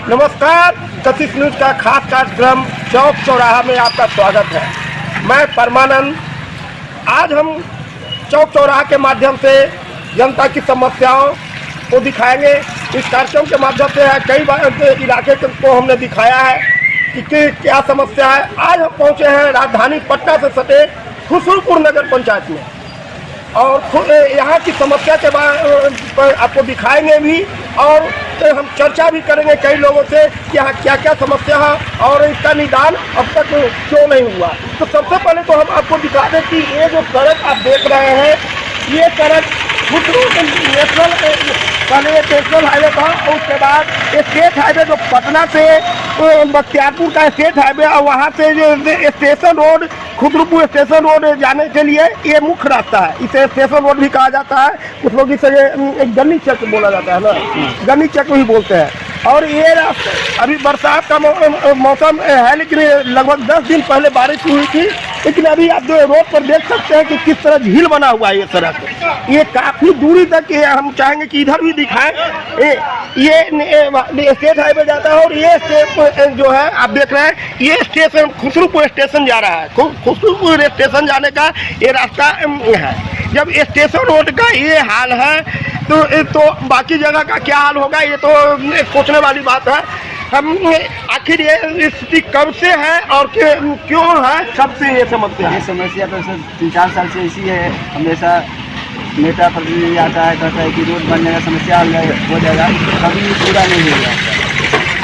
नमस्कार, कशिश न्यूज का खास कार्यक्रम चौक चौराहा में आपका स्वागत है। मैं परमानंद। आज हम चौक चौराहा के माध्यम से जनता की समस्याओं को दिखाएंगे। इस कार्यक्रम के माध्यम से कई बार इलाके को हमने दिखाया है कि क्या समस्या है। आज हम पहुंचे हैं राजधानी पटना से सटे खुसरूपुर नगर पंचायत में और यहाँ की समस्या के बारे आपको दिखाएंगे भी और हम चर्चा भी करेंगे कई लोगों से कि यहाँ क्या क्या समस्या है और इसका निदान अब तक क्यों नहीं हुआ। तो सबसे पहले तो हम आपको दिखा दें कि ये जो सड़क आप देख रहे हैं, ये सड़क पहले नेशनल हाईवे था और उसके बाद स्टेट हाईवे जो पटना से बख्तियारपुर का स्टेट हाईवे और वहाँ से जो station road Khusrupur station road जाने के लिए ये मुख्य रास्ता है। इसे स्टेशन रोड भी कहा जाता है, कुछ लोग इसे एक गन्नी चक बोला जाता है ना, गन्नी चक भी बोलते हैं। और ये रास्ता अभी बरसात का मौसम है, लेकिन लगभग 10 दिन पहले बारिश हुई थी, लेकिन अभी आप जो रोड पर देख सकते हैं कि किस तरह झील बना हुआ है। ये सड़क ये काफ़ी दूरी तक हम चाहेंगे कि इधर भी दिखाएं। ये स्टेट हाईवे जाता है और ये स्टेट जो है आप देख रहे हैं, ये स्टेशन खुसरूपुर स्टेशन जा रहा है। खुसरूपुर स्टेशन जाने का ये रास्ता है। जब स्टेशन रोड का ये हाल है तो बाकी जगह का क्या हाल होगा, ये तो सोचने वाली बात है। हम आखिर ये स्थिति कब से है और क्यों है, कब से ये समस्या है? ये समस्या तो 3-4 साल से इसी है। हमेशा नेता प्रतिनिधि आता है, कहता है कि रोड बनने का समस्या हो जाएगा, कभी पूरा नहीं हो जाता।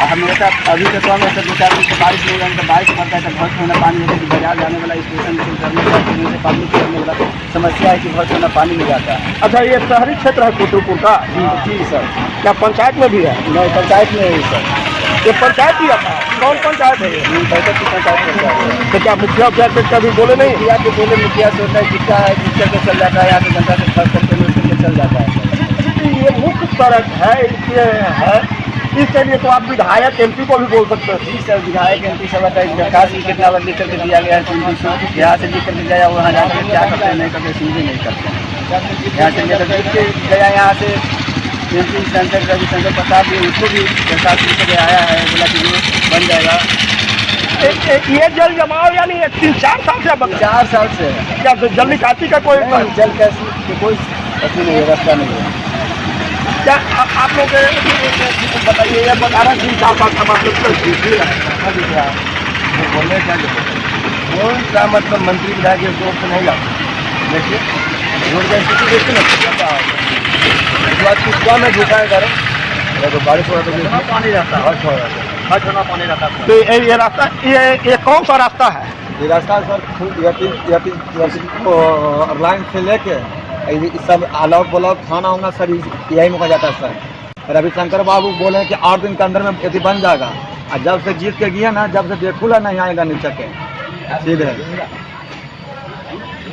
हमेशा अभी तो कम है, 2-4 दिन से बारिश नहीं होगा, तो बारिश पड़ता है तो बहुत सोना पानी होता है कि बाजार जाने वाला स्टेशन से उतरने का पानी करने वाला समस्या है कि बहुत सोना पानी मिल जाता है। अच्छा, ये शहरी क्षेत्र है खुसरूपुर का? जी सर। क्या पंचायत में भी है? नहीं, पंचायत में है सर। ये पंचायत भी आता है? कौन पंचायत है ये? पंचायत में। तो क्या मुखिया कभी बोले नहीं? मुखिया के बोले, मुखिया से होता है जिसका है जिसका के चल जाता है, यहाँ से जनता से खर्च करके उसके चल जाता है। ये मुख्य सड़क है, इसलिए है, इसके लिए तो आप विधायक MP को भी बोल सकते हैं। जी सर, विधायक MP सब आता है, दरखास्त भी कितना बार लिख करके दिया गया है, यहाँ से लिख करके गया, वहाँ जाकर क्या करते हैं नहीं करते, सीधे नहीं करते। यहाँ से लेकर गया, यहाँ से MP रविशंकर प्रसाद भी, उसको भी दरखास्त लिख के आया है, बोला कि ये बन जाएगा। ये जल जमाव यानी 3-4 साल से? 4 साल से। क्या जल निकासी का कोई जल कैसी कोई अथी नहीं है, रास्ता नहीं है। क्या आप लोग बताइए, ये बता रहा 3-4 साल का मतलब बोलने क्या कौन सा मतलब मंत्री विधायक रोड से नहीं लाते? देखिए रोड का स्थिति देखिए ना, क्या में झुका है घर, तो बारिश हो रहा तो पानी रहता है, हर छोड़ा पानी रहता है। तो ये रास्ता ये कौन सा रास्ता है? ये रास्ता सर लाइन से लेके सब अलाव ब्लॉक थाना उना सर यही मुका जाता है सर। रविशंकर बाबू बोले हैं कि 8 दिन के अंदर में यदि बन जाएगा, और जब से जीत के गए ना, जब से देखूला नहीं आएगा नीचे के सीधे।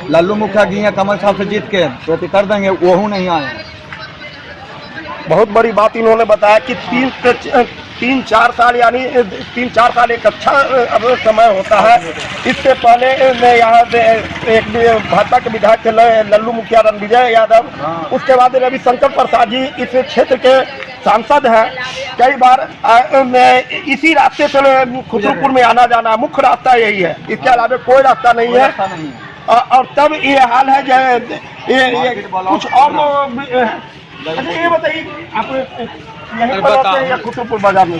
लल्लू मुखिया गए हैं कमल साहब से जीत के, तो कर देंगे, वह नहीं आए। बहुत बड़ी बात इन्होंने बताया कि 3-4 साल यानी 3-4 साल एक अच्छा समय होता है। इससे पहले मैं यहाँ से एक भाजपा के विधायक थे लल्लू मुखिया रणविजय यादव, उसके बाद रविशंकर प्रसाद जी इस क्षेत्र के सांसद हैं। कई बार मैं इसी रास्ते से खुसरूपुर में आना जाना, मुख्य रास्ता यही है, इसके अलावा कोई रास्ता नहीं है। और तब ये हाल है जो ये कुछ और। अच्छा, ये बताइए आप यहीं पर रहते हैं या खुसरूपुर बाजार में?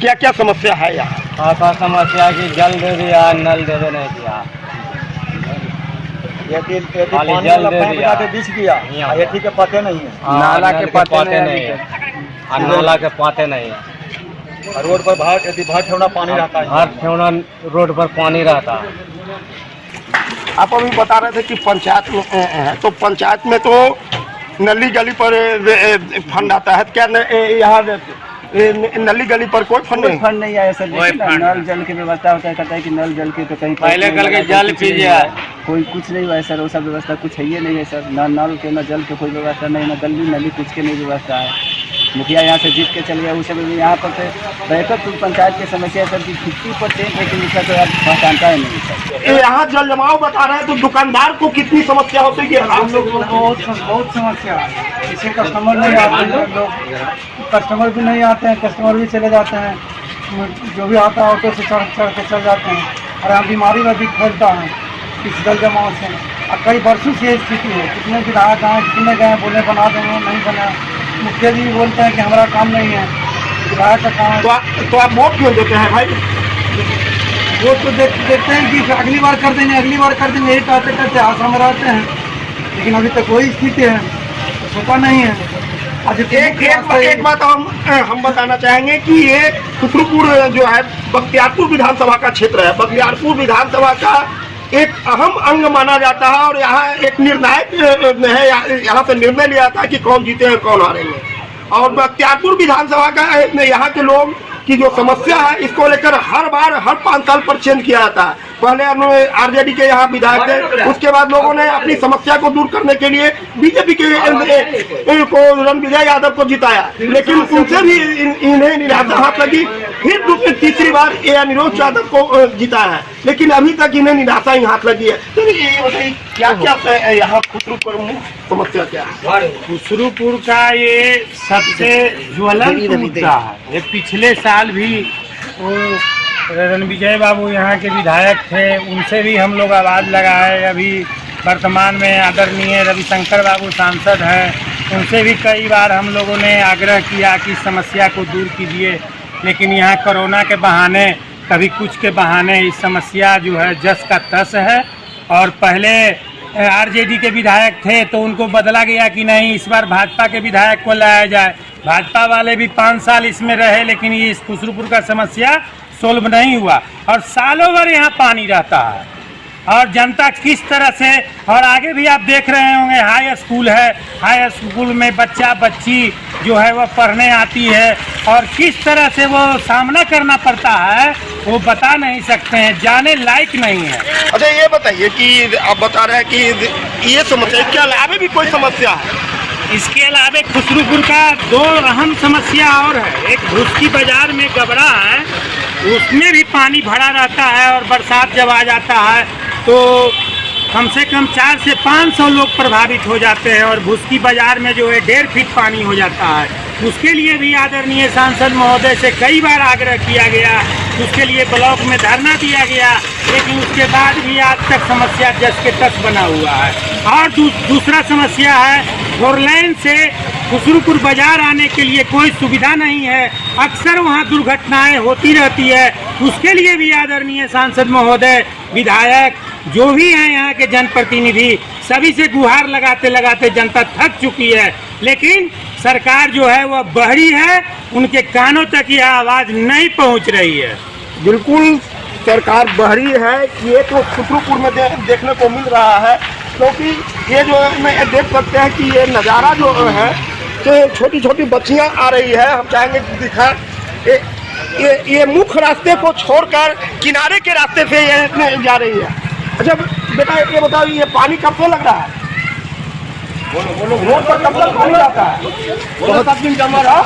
क्या क्या समस्या है यहाँ? क्या समस्या कि जल दे दिया, नल दे नहीं दिया, जल दे दिया, बीच दिया, ये ठीक है, पते नहीं है, नाला के पते नहीं है, नाला के पते नहीं है। रोड पर भर ठेवना पानी रहता है, भर ठेवना रोड पर पानी रहता है। आप अभी बता रहे थे कि पंचायत में है, तो पंचायत में तो नली गली पर फंड आता है क्या? यहाँ नली गली पर कोई फंड नहीं आया सर। नल जल की व्यवस्था होता है, कहता है कि नल जल की तो कहीं पहले कल के जल पीजिए, कोई कुछ नहीं हुआ है सर। वो सब व्यवस्था कुछ है ही नहीं है सर, ना नल के ना जल के कोई व्यवस्था नहीं, ना गली नली कुछ के नहीं व्यवस्था है। मुखिया यहाँ से जीत के चल गया, उस समय यहाँ पर से बैकअप पंचायत की समस्या सर की 50%, लेकिन इसका तो आप पहचानता ही नहीं सर। यहाँ जल जमाव बता रहे हैं, तो दुकानदार को कितनी समस्या होती है? हम लोग को बहुत समस्या है, इसे कस्टमर नहीं आते हैं, लोग कस्टमर भी नहीं आते हैं, कस्टमर भी चले जाते हैं, जो भी आता है ऑटो से चढ़ के चल जाते हैं, और यहाँ बीमारी में भी फैलता है इस जल जमाव से। और कई वर्षों से ये स्थिति है, कितने विधायक आए, कितने गए, बोले बना देंगे, नहीं बना। मुखिया जी भी बोलते हैं कि हमारा काम नहीं है, विधायक का काम है। तो आप वोट क्यों देते हैं भाई? वो तो देखते हैं कि अगली बार कर देंगे, अगली बार कर देंगे, यही कहते कहते आशा में रहते हैं, लेकिन अभी तक वही स्थिति है, तो सोचा नहीं है। आज एक बात हम बताना चाहेंगे कि ये खुसरूपुर जो है बख्तियारपुर विधानसभा का क्षेत्र है। बख्तियारपुर विधानसभा का एक अहम अंग माना जाता है, और यहाँ एक निर्णायक है, यहाँ से निर्णय लिया जाता है कि कौन जीते हैं कौन हारेंगे। और बख्तियारपुर विधानसभा का यहाँ के लोग की जो समस्या है, इसको लेकर हर बार हर 5 साल पर चेंज किया जाता है। पहले आरजेडी के यहाँ विधायक थे, उसके बाद लोगों ने अपनी समस्या को दूर करने के लिए बीजेपी के को रणविजय यादव को जिताया, लेकिन उनसे भी इन्हें निराशा हाथ लगी। फिर तीसरी बार ये अनिरुद्ध यादव को जिताया है, लेकिन अभी तक इन्हें निराशा ही हाथ लगी है। तो ये बताइए क्या क्या यहाँ खुसरूपुर में समस्या क्या है? खुसरूपुर का ये सबसे ज्वलंत मुद्दा है। ये पिछले साल भी वो रणविजय बाबू यहाँ के विधायक थे, उनसे भी हम लोग आवाज़ लगाए। अभी वर्तमान में आदरणीय रविशंकर बाबू सांसद हैं, उनसे भी कई बार हम लोगों ने आग्रह किया कि समस्या को दूर कीजिए, लेकिन यहाँ कोरोना के बहाने, कभी कुछ के बहाने इस समस्या जो है जस का तस है। और पहले आरजेडी के विधायक थे तो उनको बदला गया कि नहीं, इस बार भाजपा के विधायक को लाया जाए। भाजपा वाले भी 5 साल इसमें रहे, लेकिन ये इस खुसरूपुर का समस्या सोल्व नहीं हुआ, और सालों भर यहाँ पानी रहता है। और जनता किस तरह से, और आगे भी आप देख रहे होंगे हाई स्कूल है, हाई स्कूल में बच्चा बच्ची जो है वह पढ़ने आती है, और किस तरह से वो सामना करना पड़ता है वो बता नहीं सकते हैं, जाने लायक नहीं है। अच्छा ये बताइए कि आप बता रहे हैं कि ये समस्या, इसके अलावा भी कोई समस्या है? इसके अलावा खुसरूपुर का 2 अहम समस्या और है। एक भुस्की बाजार में गबरा है, उसमें भी पानी भरा रहता है, और बरसात जब आ जाता है तो कम से कम 400 से 500 लोग प्रभावित हो जाते हैं, और भुस्की बाजार में जो है 1.5 फीट पानी हो जाता है। उसके लिए भी आदरणीय सांसद महोदय से कई बार आग्रह किया गया, उसके लिए ब्लॉक में धरना दिया गया, लेकिन उसके बाद भी आज तक समस्या जस के तस बना हुआ है। और दूसरा समस्या है, 4 लेन से खुसरूपुर बाजार आने के लिए कोई सुविधा नहीं है, अक्सर वहाँ दुर्घटनाएं होती रहती है। उसके लिए भी आदरणीय सांसद महोदय, विधायक जो भी हैं यहाँ के जनप्रतिनिधि, सभी से गुहार लगाते लगाते जनता थक चुकी है, लेकिन सरकार जो है वह बहरी है, उनके कानों तक यह आवाज़ नहीं पहुँच रही है। बिल्कुल सरकार बहरी है, ये तो खुसरूपुर में देखने को मिल रहा है, क्योंकि ये जो मैं देख सकते हैं कि ये नज़ारा जो है कि छोटी छोटी बच्चियां आ रही है। हम चाहेंगे कि दिखा ये मुख्य रास्ते को छोड़कर किनारे के रास्ते से ये जा रही है। अच्छा बेटा ये बताओ, ये पानी कब से लग रहा है? रोड पर कब तक पानी आता है? 7 दिन जमा रहा,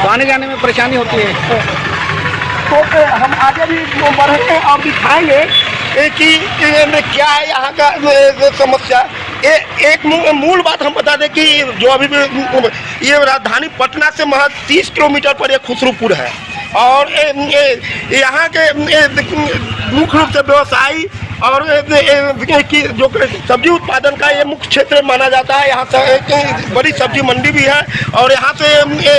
पानी जाने में परेशानी होती है। तो हम आगे भी बढ़ेंगे और दिखाएंगे कि क्या है यहाँ का समस्या। एक मूल बात हम बता दें कि जो अभी भी ये राजधानी पटना से महज 30 किलोमीटर पर ये खुसरूपुर है, और यहाँ के मुख्य रूप से व्यवसायी और की जो सब्जी उत्पादन का ये मुख्य क्षेत्र माना जाता है। यहाँ से बड़ी सब्जी मंडी भी है, और यहाँ से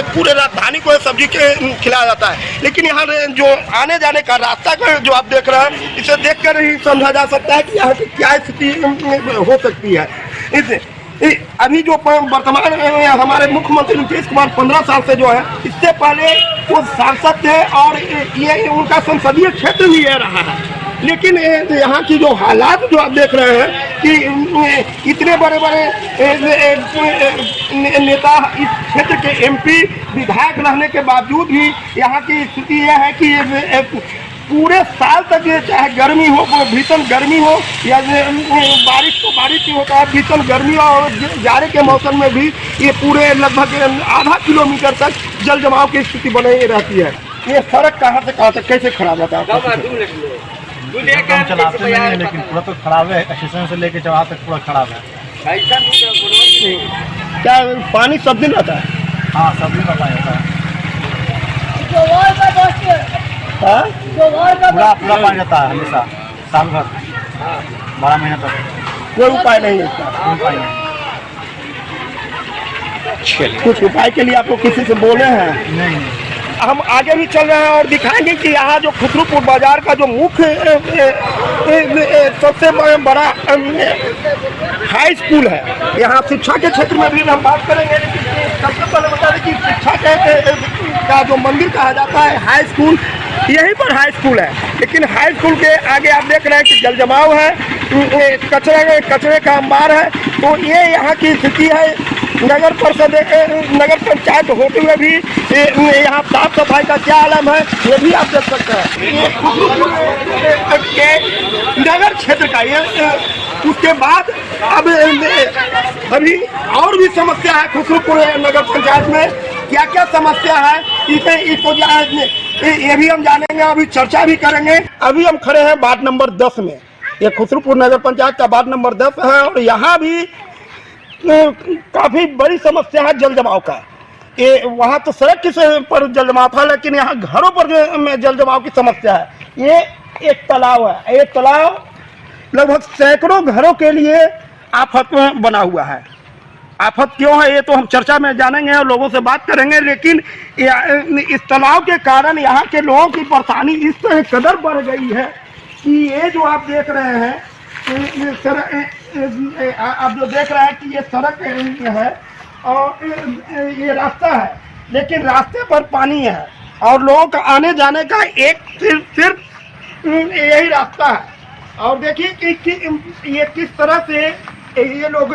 पूरे राजधानी को सब्जी के खिलाया जाता है। लेकिन यहाँ जो आने जाने का रास्ता का जो आप देख रहे हैं, इसे देखकर ही समझा जा सकता है कि यहाँ की क्या स्थिति हो सकती है। अभी जो वर्तमान हमारे मुख्यमंत्री नीतीश कुमार 15 साल से जो है, इससे पहले वो सांसद थे, और ये उनका संसदीय क्षेत्र भी ये रहा है। लेकिन यहाँ की जो हालात जो आप देख रहे हैं कि इतने बड़े बड़े नेता, इस क्षेत्र के MP विधायक रहने के बावजूद भी यहाँ की स्थिति यह है कि पूरे साल तक ये चाहे गर्मी हो, भीषण गर्मी हो या बारिश तो बारिश ही होता है, भीषण गर्मी और जाड़े के मौसम में भी ये पूरे लगभग आधा किलोमीटर तक जल जमाव की स्थिति बनी रहती है। ये सड़क कहाँ से कहाँ तक कैसे खराब होता है? हम चलाते नहीं है, लेकिन पूरा तो खराब है। स्टेशन से लेके चौराहा तक पूरा खराब है। क्या पानी सब दिन रहता है? हाँ, सब दिन का पानी होता है। हाँ? पूरा पूरा पानी रहता है हमेशा, साल भर 12 महीने तक। कोई उपाय नहीं है इसका? कोई उपाय नहीं। कुछ उपाय के लिए आपको किसी से बोले हैं? नहीं। हम आगे भी चल रहे हैं और दिखाएंगे कि यहाँ जो खुसरूपुर बाजार का जो मुख्य सबसे बड़ा हाई स्कूल है, यहाँ शिक्षा के क्षेत्र में भी हम बात करेंगे। लेकिन सबसे पहले बता दें कि शिक्षा का जो मंदिर कहा जाता है हाई स्कूल, यहीं पर हाई स्कूल है। लेकिन हाई स्कूल के आगे आप देख रहे हैं कि जल जमाव है, कचरे का अंबार है। तो ये यहाँ की स्थिति है। नगर परिषद नगर पंचायत होते हुए भी यहाँ साफ सफाई का क्या आलम है, ये भी आप देख सकते हैं। ये नगर क्षेत्र का ये उसके बाद अब अभी और भी समस्या है खुसरूपुर नगर पंचायत में। क्या क्या समस्या है इसको ये भी हम जानेंगे, अभी चर्चा भी करेंगे। अभी हम खड़े हैं वार्ड नंबर 10 में। ये खुसरूपुर नगर पंचायत का वार्ड नंबर 10 है और यहाँ भी काफी बड़ी समस्या है जल जमाव का। ये वहाँ तो सड़क के पर जल जमाव था, लेकिन यहाँ घरों पर जल जमाव की समस्या है। ये एक तालाब है, ये तालाब लगभग सैकड़ों घरों के लिए आफत में बना हुआ है। आफत क्यों है ये तो हम चर्चा में जानेंगे और लोगों से बात करेंगे। लेकिन इस तालाब के कारण यहाँ के लोगों की परेशानी इस कदर बढ़ गई है कि ये जो आप देख रहे हैं, आप जो देख रहे हैं कि ये सड़क है और ये रास्ता है, लेकिन रास्ते पर पानी है और लोगों का आने जाने का एक सिर्फ यही रास्ता है। और देखिए कि ये किस तरह से ये लोग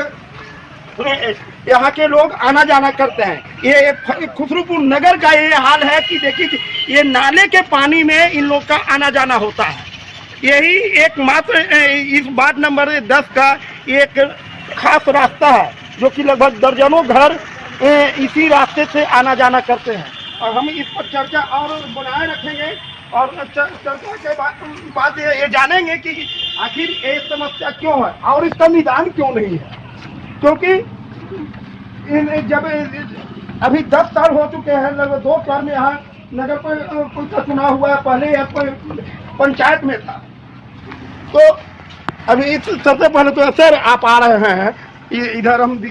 यहाँ के लोग आना जाना करते हैं। ये खुसरूपुर नगर का ये हाल है कि देखिए कि ये नाले के पानी में इन लोग का आना जाना होता है। यही एकमात्र इस वार्ड नंबर 10 का एक खास रास्ता है जो कि लगभग दर्जनों घर इसी रास्ते से आना जाना करते हैं। और हम इस पर चर्चा और बनाए रखेंगे और चर्चा के बाद ये जानेंगे कि आखिर ये समस्या क्यों है और इसका निदान क्यों नहीं है। क्योंकि जब अभी 10 साल हो चुके हैं, लगभग 2 साल में यहाँ नगर कोई का चुनाव हुआ है, पहले यह पंचायत में था। तो अभी सबसे पहले तो सर आप आ रहे हैं इधर, हम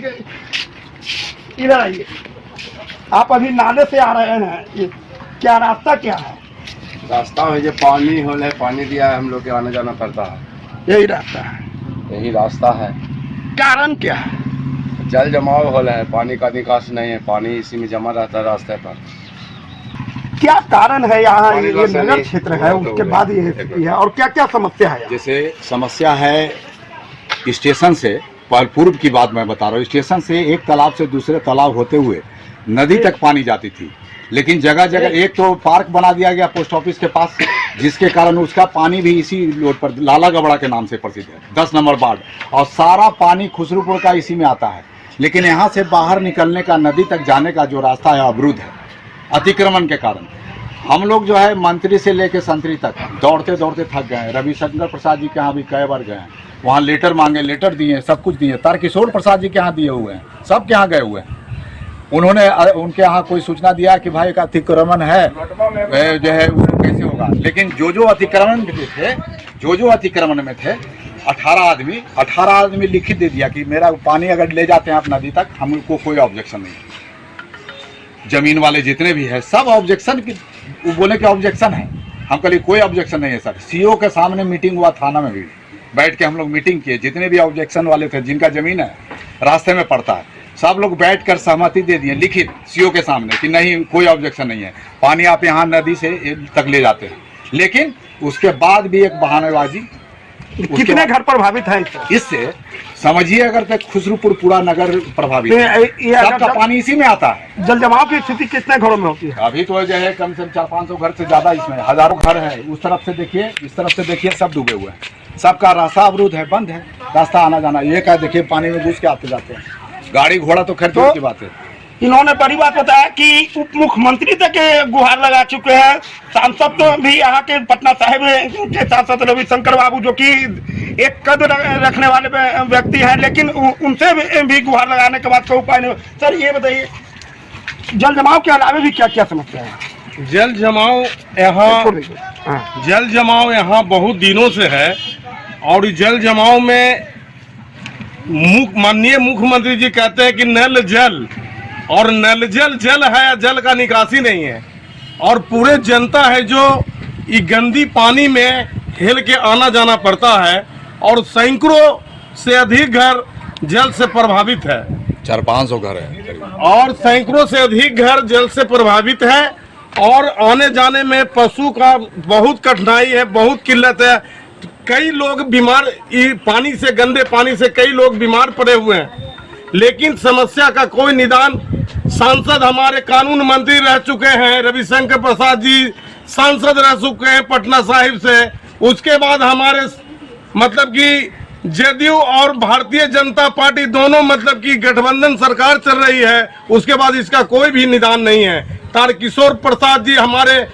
इधर आइए। आप अभी नाले से आ रहे हैं, ये क्या रास्ता क्या है? रास्ता में जो पानी होल है, पानी दिया है, हम लोग के आना जाना पड़ता है। यही रास्ता है, यही रास्ता है। कारण क्या है? जल जमाव होल है, पानी का निकास नहीं है, पानी इसी में जमा रहता है रास्ते पर। क्या कारण है यहाँ? ये नगर क्षेत्र है, उसके बाद ये स्थिति है। और क्या क्या समस्या है? जैसे समस्या है स्टेशन से, पूर्व की बात मैं बता रहा हूँ, स्टेशन से एक तालाब से दूसरे तालाब होते हुए नदी तक पानी जाती थी। लेकिन जगह जगह एक तो पार्क बना दिया गया पोस्ट ऑफिस के पास, जिसके कारण उसका पानी भी इसी रोड पर लाला गबड़ा के नाम से प्रसिद्ध है, 10 नंबर वार्ड, और सारा पानी खुसरूपुर का इसी में आता है। लेकिन यहाँ से बाहर निकलने का, नदी तक जाने का जो रास्ता है अवरुद्ध है अतिक्रमण के कारण। हम लोग जो है मंत्री से लेकर संतरी तक दौड़ते दौड़ते थक गए हैं। रविशंकर प्रसाद जी के यहाँ भी कई बार गए हैं, वहाँ लेटर मांगे, लेटर दिए, सब कुछ दिए। तारकिशोर प्रसाद जी के यहाँ दिए हुए हैं, सब के यहाँ गए हुए हैं। उन्होंने उनके यहाँ कोई सूचना दिया कि भाई का अतिक्रमण है जो है वो कैसे होगा। लेकिन जो अतिक्रमण में थे, जो अतिक्रमण में थे 18 आदमी लिखित दे दिया कि मेरा पानी अगर ले जाते हैं आप नदी तक, हमको कोई ऑब्जेक्शन नहीं। जमीन वाले जितने भी है सब ऑब्जेक्शन की, वो बोले कि ऑब्जेक्शन है। हम कल कोई ऑब्जेक्शन नहीं है सर। सीओ के सामने मीटिंग हुआ, थाना में भी बैठ के हम लोग मीटिंग किए। जितने भी ऑब्जेक्शन वाले थे, जिनका जमीन है रास्ते में पड़ता है, सब लोग बैठ कर सहमति दे दिए लिखित सीओ के सामने कि नहीं, कोई ऑब्जेक्शन नहीं है, पानी आप यहाँ नदी से तक ले जाते हैं। लेकिन उसके बाद भी एक बहानेबाजी। कितने घर प्रभावित हैं इससे? समझिए अगर तक खुसरूपुर पूरा नगर प्रभावित है, ये अगर सबका पानी इसी में आता है। जल जमाव की स्थिति कितने घरों में होती है? अभी तो जो है कम से कम 400-500 घर से ज्यादा इसमें, हजारों घर है। उस तरफ से देखिए, इस तरफ से देखिए, सब डूबे हुए हैं। सबका रास्ता अवरुद्ध है, बंद है रास्ता आना जाना। ये क्या देखिए, पानी में घुस के आते जाते हैं, गाड़ी घोड़ा तो खैर दूर की बात है। इन्होंने बड़ी बात बताया कि उप मुख्यमंत्री तक गुहार लगा चुके हैं। सांसद तो भी यहाँ के पटना साहिब के सांसद रविशंकर बाबू, जो कि एक कद रखने वाले व्यक्ति हैं, लेकिन उनसे भी गुहार लगाने के बाद कोई उपाय नहीं। सर ये बताइए, जल जमाव के अलावा भी क्या क्या समस्या है? जल जमाव यहाँ बहुत दिनों से है, और इस जल जमाव में माननीय मुख्यमंत्री जी कहते हैं कि नल जल, और नल जल जल है, जल का निकासी नहीं है। और पूरे जनता है जो ये गंदी पानी में हेल के आना जाना पड़ता है, और सैकड़ों से अधिक घर जल से प्रभावित है। 400-500 घर है और सैकड़ों से अधिक घर जल से प्रभावित है, और आने जाने में पशु का बहुत कठिनाई है, बहुत किल्लत है। कई लोग बीमार, पानी से, गंदे पानी से कई लोग बीमार पड़े हुए हैं, लेकिन समस्या का कोई निदान। सांसद हमारे कानून मंत्री रह चुके हैं, रविशंकर प्रसाद जी सांसद रह चुके हैं पटना साहिब से। उसके बाद हमारे मतलब कि जदयू और भारतीय जनता पार्टी दोनों मतलब कि गठबंधन सरकार चल रही है, उसके बाद इसका कोई भी निदान नहीं है। तारकिशोर प्रसाद जी हमारे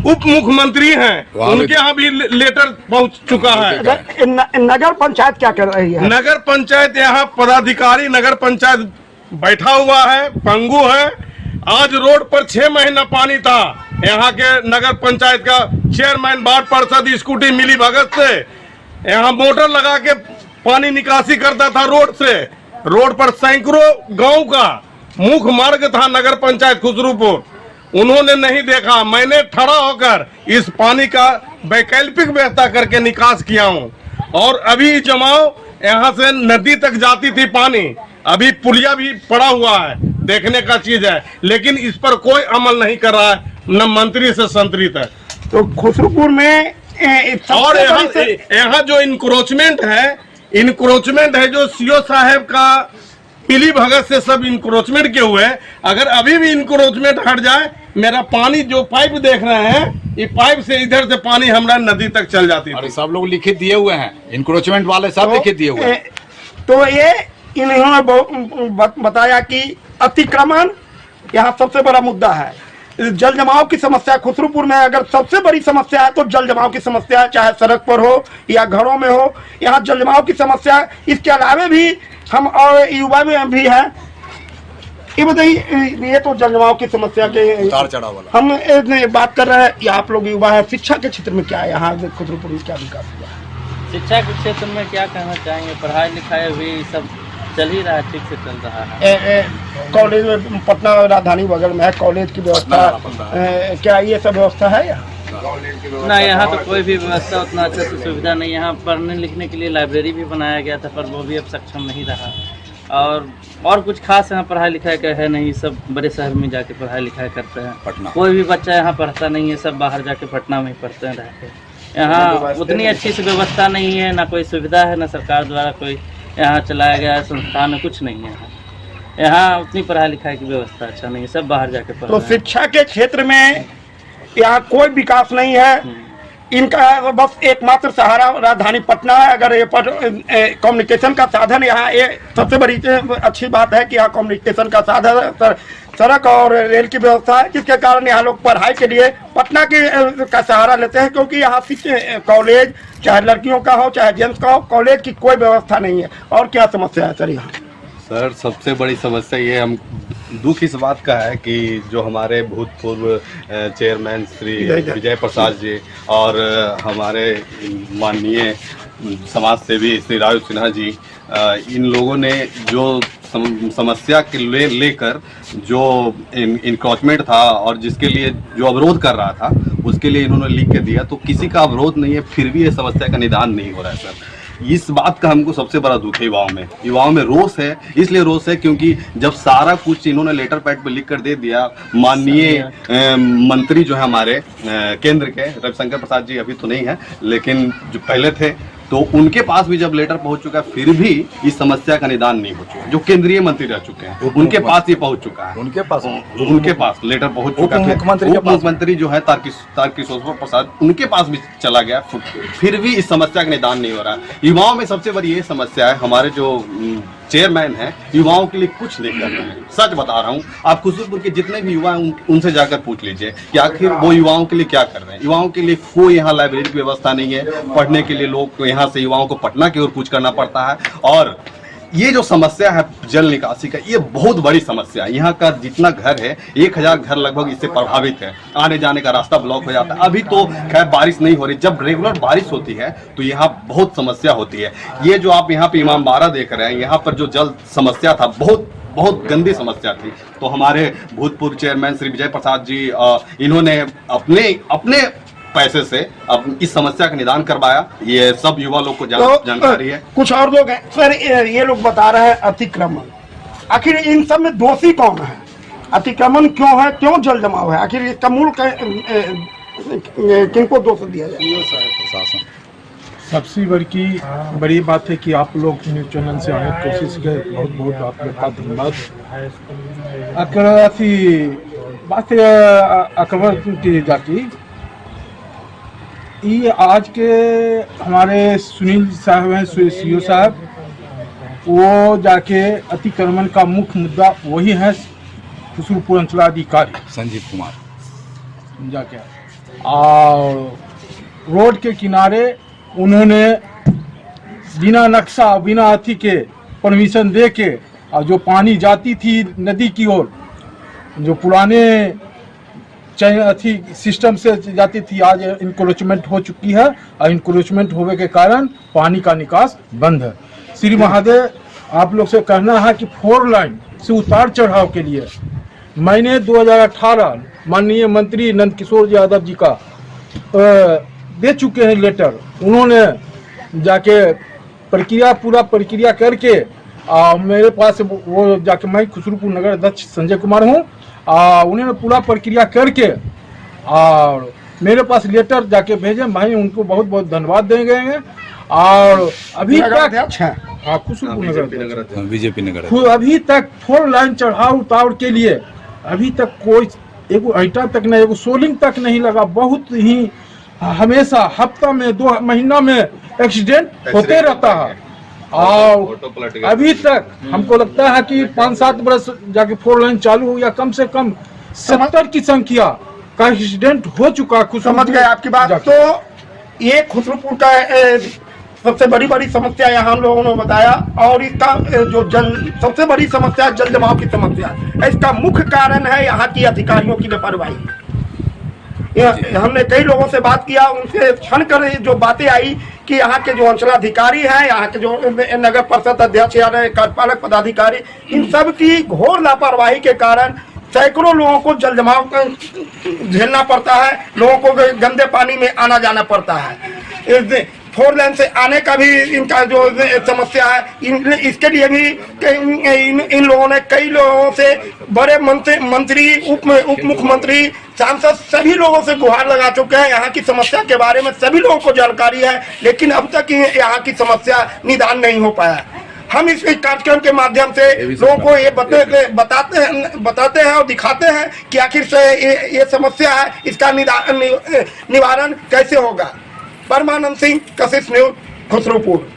उप मुख्यमंत्री हैं, उनके यहाँ भी लेटर पहुंच चुका है। नगर पंचायत क्या कर रही है? नगर पंचायत यहाँ पदाधिकारी नगर पंचायत बैठा हुआ है, पंगु है। आज रोड पर 6 महीना पानी था। यहाँ के नगर पंचायत का चेयरमैन, वार्ड पार्षद स्कूटी मिली भगत से यहाँ मोटर लगा के पानी निकासी करता था रोड से। रोड पर सैकड़ों गांव का मुख्य मार्ग था नगर पंचायत खुसरूपुर, उन्होंने नहीं देखा। मैंने खड़ा होकर इस पानी का वैकल्पिक व्यवस्था करके निकास किया हूँ। और अभी जमाव यहाँ से नदी तक जाती थी पानी, अभी पुलिया भी पड़ा हुआ है, देखने का चीज है, लेकिन इस पर कोई अमल नहीं कर रहा है, न मंत्री से संतरित है। तो खुसरूपुर में और यहाँ जो इंक्रोचमेंट है जो सीओ साहब का पीली भगत से सब इंक्रोचमेंट के हुए। अगर अभी भी इंक्रोचमेंट हट जाए, मेरा पानी जो पाइप देख रहे हैं, ये पाइप से इधर से पानी हमारा नदी तक चल जाती है। और सब लोग लिखित दिए हुए हैं, इंक्रोचमेंट वाले सब लिखित दिए हुए हैं। तो ये इन्होंने बताया कि अतिक्रमण यहाँ सबसे बड़ा मुद्दा है। जल जमाव की समस्या खुसरूपुर में अगर सबसे बड़ी समस्या है तो जल जमाव की समस्या है, चाहे सड़क पर हो या घरों में हो, यहाँ जल जमाव की समस्या। इसके अलावा भी हम और युवा में भी हैं। ये बताइए, ये तो जल जमाव की समस्या के उतार चढ़ाव वाला हम बात कर रहे हैं, या आप लोग युवा है। शिक्षा के क्षेत्र में क्या है यहाँ खुसरूपुर में, क्या विकास हुआ? शिक्षा के क्षेत्र में क्या कहना चाहेंगे, पढ़ाई लिखाई भी सब चल ही रहा है, ठीक से चल रहा है। कॉलेज में पटना राजधानी बगल में है, कॉलेज की व्यवस्था क्या ये सब व्यवस्था है यहाँ? ना, यहाँ तो कोई भी व्यवस्था उतना अच्छा से सुविधा नहीं। यहाँ पढ़ने लिखने के लिए लाइब्रेरी भी बनाया गया था, पर वो भी अब सक्षम नहीं रहा। और कुछ खास यहाँ पढ़ाई लिखाई का है नहीं, सब बड़े शहर में जाके पढ़ाई लिखाई करते हैं। कोई भी बच्चा यहाँ पढ़ता नहीं है, सब बाहर जाके पटना में ही पढ़ते हैं रहते। यहाँ उतनी अच्छी सी व्यवस्था नहीं है, ना कोई सुविधा है, ना सरकार द्वारा कोई यहाँ चलाया गया संस्थान में कुछ नहीं है। यहाँ उतनी पढ़ाई लिखाई की व्यवस्था अच्छा नहीं है, सब बाहर जाके पढ़ रहे हैं। तो शिक्षा के क्षेत्र में यहाँ कोई विकास नहीं है। इनका बस एकमात्र सहारा राजधानी पटना है। अगर ये कम्युनिकेशन का साधन यहाँ, ये सबसे बड़ी अच्छी बात है कि यहाँ कम्युनिकेशन का साधन सड़क और रेल की व्यवस्था है, जिसके कारण यहाँ लोग पढ़ाई के लिए पटना का सहारा लेते हैं, क्योंकि यहाँ कॉलेज चाहे लड़कियों का हो चाहे जेंट्स का हो, कॉलेज की कोई व्यवस्था नहीं है। और क्या समस्या है सर यहाँ? सर सबसे बड़ी समस्या ये, हम दुख इस बात का है कि जो हमारे भूतपूर्व चेयरमैन श्री विजय प्रसाद जी और हमारे माननीय समाज सेवी श्री राजू सिन्हा जी, इन लोगों ने जो समस्या के लेकर जो इंक्रोचमेंट था और जिसके लिए जो अवरोध कर रहा था, उसके लिए इन्होंने लिख के दिया। तो किसी का अवरोध नहीं है, फिर भी ये समस्या का निदान नहीं हो रहा है सर। इस बात का हमको सबसे बड़ा दुख है। युवाओं में रोष है, इसलिए रोष है क्योंकि जब सारा कुछ इन्होंने लेटर पैड पे लिख कर दे दिया, माननीय मंत्री जो है हमारे केंद्र के रविशंकर प्रसाद जी अभी तो नहीं है, लेकिन जो पहले थे, तो उनके पास भी जब लेटर पहुंच चुका है फिर भी इस समस्या का निदान नहीं हो चुका। जो केंद्रीय मंत्री रह चुके हैं उनके पास ये पहुंच चुका है, उनके पास लेटर पहुंच चुका है। उप मुख्यमंत्री जो है तारकिशोर प्रसाद, उनके पास भी चला गया, फिर भी इस समस्या का निदान नहीं हो रहा है। युवाओं में सबसे बड़ी ये समस्या है, हमारे जो चेयरमैन है युवाओं के लिए कुछ नहीं कर रहे हैं। सच बता रहा हूँ, आप खुशबुपुर के जितने भी युवा हैं उनसे जाकर पूछ लीजिए कि आखिर वो युवाओं के लिए क्या कर रहे हैं। युवाओं के लिए कोई यहाँ लाइब्रेरी की व्यवस्था नहीं है, पढ़ने के लिए लोग यहाँ से युवाओं को पटना की ओर कूच करना पड़ता है। और ये जो समस्या है जल निकासी का, ये बहुत बड़ी समस्या है। यहाँ का जितना घर है 1000 घर लगभग इससे प्रभावित है, आने जाने का रास्ता ब्लॉक हो जाता है। अभी तो खैर बारिश नहीं हो रही, जब रेगुलर बारिश होती है तो यहाँ बहुत समस्या होती है। ये जो आप यहाँ पे इमामबाड़ा देख रहे हैं, यहाँ पर जो जल समस्या था बहुत गंदी समस्या थी। तो हमारे भूतपूर्व चेयरमैन श्री विजय प्रसाद जी इन्होंने अपने पैसे से अब इस समस्या का निदान करवाया। ये सब युवा लोग को जानकारी है। कुछ और लोग हैं सर, ये लोग बता रहे हैं अतिक्रमण, आखिर इन सब में दोषी कौन है? अतिक्रमण क्यों है, क्यों जल जमाव है, आखिर इसका मूल किनको दोष दिया जाए? सबसे बड़ी बात है कि आप लोग न्यूज चैनल से आने की कोशिश के बहुत बहुत आप लोग का धन्यवाद। बात अकबर की जाती ये आज के हमारे सुनील साहब हैं, सीओ साहब, वो जाके अतिक्रमण का मुख्य मुद्दा वही है। खुशबुपुर अंचलाधिकारी संजीव कुमार जाके और रोड के किनारे उन्होंने बिना नक्शा बिना अथी के परमिशन दे के, और जो पानी जाती थी नदी की ओर, जो पुराने अथी सिस्टम से जाती थी, आज इंक्रोचमेंट हो चुकी है और इंक्रोचमेंट होने के कारण पानी का निकास बंद है। श्री महादेव, आप लोग से कहना है कि 4 लाइन से उतार चढ़ाव के लिए मैंने 2018 माननीय मंत्री नंद किशोर यादव जी का दे चुके हैं लेटर। उन्होंने जाके पूरा प्रक्रिया करके मेरे पास वो जाके, मैं खुशबुपुर नगर अध्यक्ष संजय कुमार हूँ, उन्होंने पूरा प्रक्रिया करके और मेरे पास लेटर जाके भेजे। भाई उनको बहुत बहुत धन्यवाद देंगे। और अभी तक खुशबुपुर नगर बीजेपी नगर अभी तक 4 लाइन चढ़ाव उतार के लिए अभी तक कोई एगो ईंटा तक नहीं, एगो सोलिंग तक नहीं लगा। बहुत ही हमेशा हफ्ता में 2 महीना में एक्सीडेंट होते रहता है। और अभी तक हमको लगता है कि 5-7 बरस जाके 4 लाइन चालू हो, या कम से कम 70 की संख्या का एक्सीडेंट हो चुका। समझ गए आपकी बात। तो ये खुशबुपुर का सबसे बड़ी समस्या यहाँ हम लोगों ने बताया, और इसका जो सबसे बड़ी समस्या जल जमाव की समस्या, इसका मुख्य कारण है यहाँ की अधिकारियों की लापरवाही। हमने कई लोगों से बात किया, उनसे छन कर जो बातें आई कि यहाँ के जो अंचलाधिकारी हैं, यहाँ के जो नगर परिषद अध्यक्ष या कार्यपालक पदाधिकारी, इन सब की घोर लापरवाही के कारण सैकड़ों लोगों को जल जमाव झेलना पड़ता है, लोगों को गंदे पानी में आना जाना पड़ता है। 4 लाइन से आने का भी इनका जो समस्या है, इसके लिए भी इन लोगों ने कई लोगों से, बड़े मंत्री उप मुख्यमंत्री सांसद सभी लोगों से गुहार लगा चुके हैं। यहाँ की समस्या के बारे में सभी लोगों को जानकारी है, लेकिन अब तक यहाँ की समस्या निदान नहीं हो पाया। हम इस कार्यक्रम के माध्यम से लोगों को ये बताते हैं और दिखाते हैं कि आखिर से ये समस्या है, इसका निवारण कैसे होगा। परमानंद सिंह, कशिश न्यूज, खुसरूपुर।